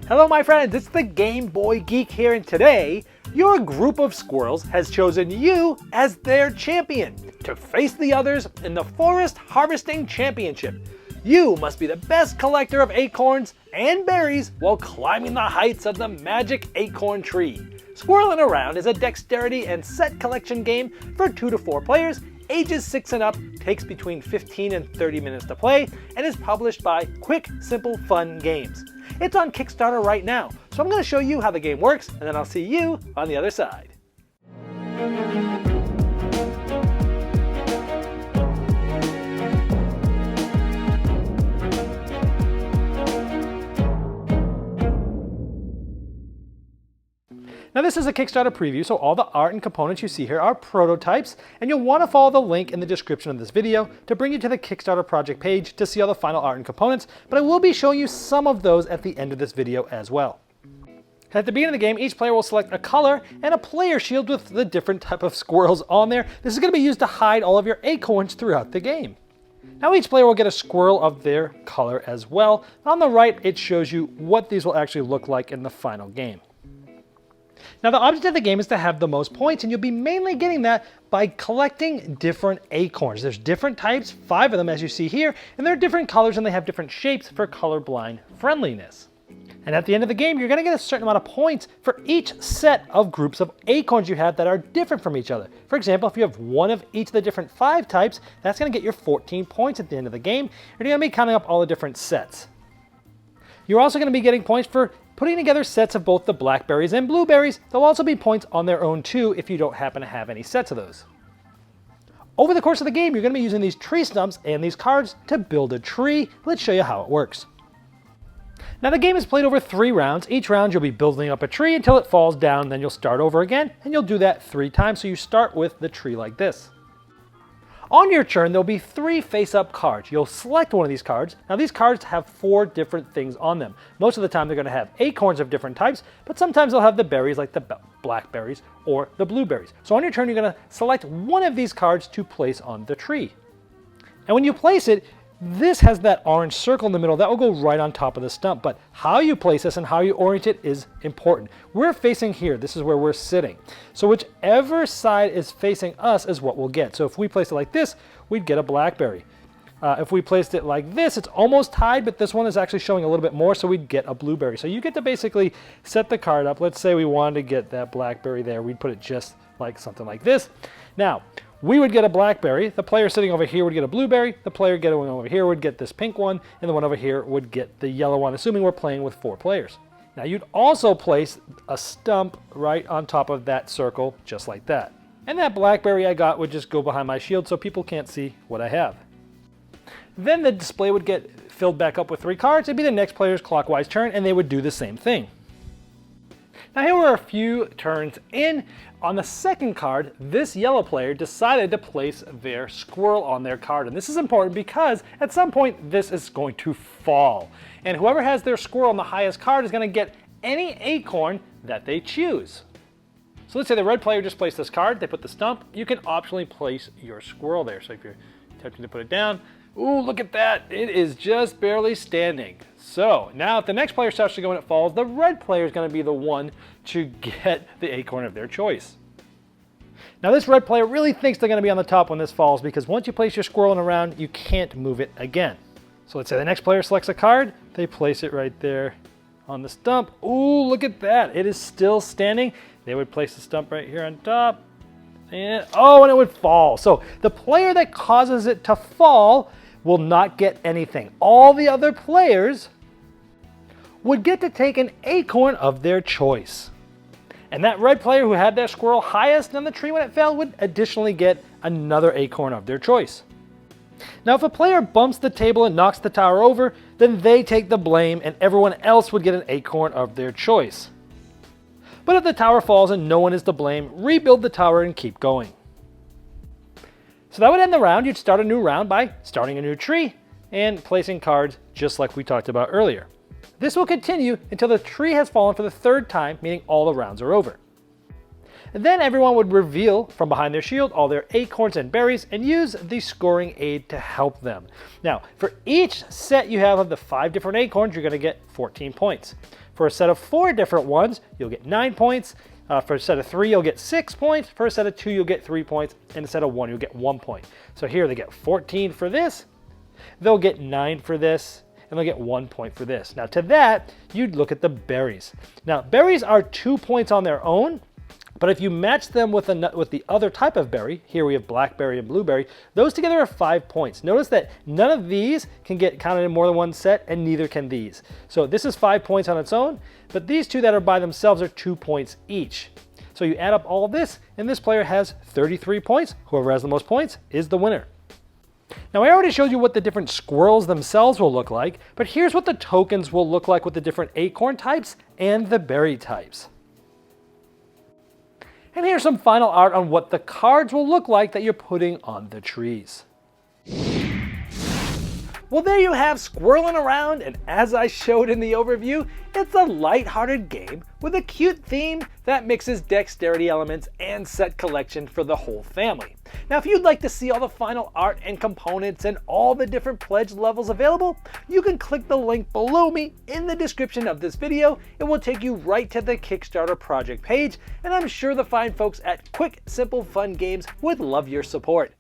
Hello my friends, it's the Game Boy Geek here, and today, your group of squirrels has chosen you as their champion to face the others in the Forest Harvesting Championship. You must be the best collector of acorns and berries while climbing the heights of the magic acorn tree. Squirrelin Around is a Dexterity and Set Collection game for 2 to 4 players, ages 6 and up, takes between 15 and 30 minutes to play, and is published by Quick, Simple, Fun Games. It's on Kickstarter right now, so I'm going to show you how the game works, and then I'll see you on the other side. Now this is a Kickstarter preview, so all the art and components you see here are prototypes, and you'll want to follow the link in the description of this video to bring you to the Kickstarter project page to see all the final art and components, but I will be showing you some of those at the end of this video as well. At the beginning of the game, each player will select a color and a player shield with the different type of squirrels on there. This is going to be used to hide all of your acorns throughout the game. Now each player will get a squirrel of their color as well. On the right, it shows you what these will actually look like in the final game. Now the object of the game is to have the most points, and you'll be mainly getting that by collecting different acorns. There's different types, 5 of them as you see here, and they're different colors and they have different shapes for colorblind friendliness. And at the end of the game, you're going to get a certain amount of points for each set of groups of acorns you have that are different from each other. For example, if you have one of each of the different 5 types, that's going to get your 14 points at the end of the game, and you're going to be counting up all the different sets. You're also going to be getting points for putting together sets of both the blackberries and blueberries. There'll also be points on their own too if you don't happen to have any sets of those. Over the course of the game, you're going to be using these tree stumps and these cards to build a tree. Let's show you how it works. Now the game is played over 3 rounds. Each round you'll be building up a tree until it falls down, then you'll start over again, and you'll do that 3 times, so you start with the tree like this. On your turn, there'll be 3 face-up cards. You'll select one of these cards. Now these cards have 4 different things on them. Most of the time they're going to have acorns of different types, but sometimes they'll have the berries like the blackberries or the blueberries. So on your turn, you're going to select one of these cards to place on the tree. And when you place it, this has that orange circle in the middle that will go right on top of the stump, but how you place this and how you orient it is important. We're facing here, this is where we're sitting. So whichever side is facing us is what we'll get. So if we place it like this, we'd get a blackberry. If we placed it like this, it's almost tied, but this one is actually showing a little bit more, so we'd get a blueberry. So you get to basically set the card up. Let's say we wanted to get that blackberry there. We'd put it just like something like this. Now, we would get a blackberry, the player sitting over here would get a blueberry, the player getting over here would get this pink one, and the one over here would get the yellow one, assuming we're playing with 4 players. Now you'd also place a stump right on top of that circle, just like that. And that blackberry I got would just go behind my shield so people can't see what I have. Then the display would get filled back up with 3 cards, it'd be the next player's clockwise turn, and they would do the same thing. Now here we're a few turns in. On the second card, this yellow player decided to place their squirrel on their card. And this is important because at some point this is going to fall. And whoever has their squirrel on the highest card is going to get any acorn that they choose. So let's say the red player just placed this card, they put the stump, you can optionally place your squirrel there. So if you're attempting to put it down, ooh, look at that, it is just barely standing. So now if the next player starts to go and it falls, the red player is going to be the one to get the acorn of their choice. Now this red player really thinks they're going to be on the top when this falls, because once you place your squirrel in a round, you can't move it again. So let's say the next player selects a card, they place it right there on the stump. Ooh, look at that, it is still standing. They would place the stump right here on top, and it would fall. So the player that causes it to fall will not get anything. All the other players would get to take an acorn of their choice. And that red player who had their squirrel highest on the tree when it fell would additionally get another acorn of their choice. Now if a player bumps the table and knocks the tower over, then they take the blame and everyone else would get an acorn of their choice. But if the tower falls and no one is to blame, rebuild the tower and keep going. So that would end the round. You'd start a new round by starting a new tree and placing cards just like we talked about earlier. This will continue until the tree has fallen for the 3rd time, meaning all the rounds are over. Then everyone would reveal from behind their shield all their acorns and berries and use the scoring aid to help them. Now, for each set you have of the 5 different acorns, you're going to get 14 points. For a set of 4 different ones, you'll get 9 points. For a set of 3, you'll get 6 points. For a set of 2, you'll get 3 points. And a set of 1, you'll get 1 point. So here they get 14 for this. They'll get 9 for this. And they'll get 1 point for this. Now to that, you'd look at the berries. Now berries are 2 points on their own. But if you match them with the other type of berry, here we have blackberry and blueberry, those together are 5 points. Notice that none of these can get counted in more than one set, and neither can these. So this is 5 points on its own, but these two that are by themselves are 2 points each. So you add up all of this, and this player has 33 points. Whoever has the most points is the winner. Now I already showed you what the different squirrels themselves will look like, but here's what the tokens will look like with the different acorn types and the berry types. And here's some final art on what the cards will look like that you're putting on the trees. Well, there you have Squirrelin around, and as I showed in the overview, it's a light-hearted game with a cute theme that mixes dexterity elements and set collection for the whole family. Now, if you'd like to see all the final art and components and all the different pledge levels available, you can click the link below me in the description of this video. It will take you right to the Kickstarter project page, and I'm sure the fine folks at Quick, Simple, Fun Games would love your support.